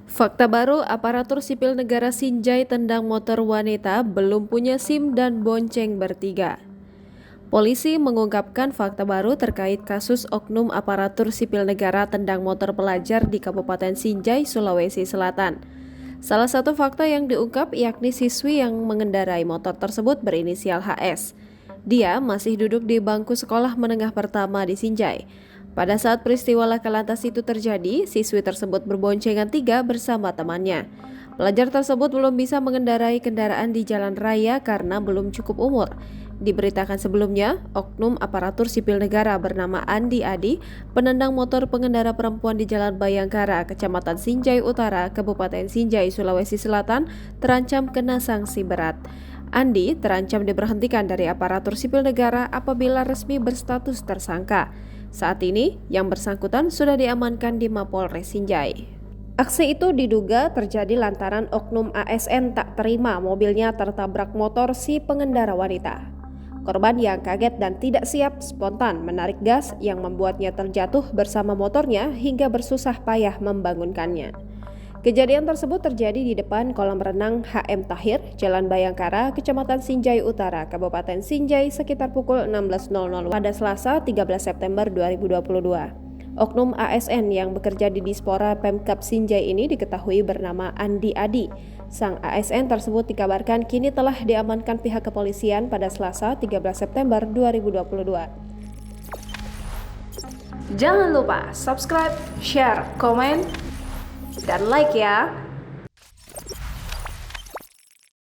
Fakta baru, aparatur sipil negara Sinjai tendang motor wanita belum punya SIM dan bonceng bertiga. Polisi mengungkapkan fakta baru terkait kasus oknum aparatur sipil negara tendang motor pelajar di Kabupaten Sinjai, Sulawesi Selatan. Salah satu fakta yang diungkap yakni siswi yang mengendarai motor tersebut berinisial HS. Dia masih duduk di bangku sekolah menengah pertama di Sinjai. Pada saat peristiwa laka lantas itu terjadi, siswi tersebut berboncengan 3 bersama temannya. Pelajar tersebut belum bisa mengendarai kendaraan di jalan raya karena belum cukup umur. Diberitakan sebelumnya, oknum aparatur sipil negara bernama Andi Adi, penendang motor pengendara perempuan di Jalan Bayangkara, Kecamatan Sinjai Utara, Kabupaten Sinjai, Sulawesi Selatan, terancam kena sanksi berat. Andi terancam diberhentikan dari aparatur sipil negara apabila resmi berstatus tersangka. Saat ini, yang bersangkutan sudah diamankan di Mapolres Sinjai. Aksi itu diduga terjadi lantaran oknum ASN tak terima mobilnya tertabrak motor si pengendara wanita. Korban yang kaget dan tidak siap spontan menarik gas yang membuatnya terjatuh bersama motornya hingga bersusah payah membangunkannya. Kejadian tersebut terjadi di depan kolam renang HM Tahir, Jalan Bayangkara, Kecamatan Sinjai Utara, Kabupaten Sinjai sekitar pukul 16.00 pada Selasa 13 September 2022. Oknum ASN yang bekerja di Dispora Pemkab Sinjai ini diketahui bernama Andi Adi. Sang ASN tersebut dikabarkan kini telah diamankan pihak kepolisian pada Selasa 13 September 2022. Jangan lupa subscribe, share, komen, dan like ya.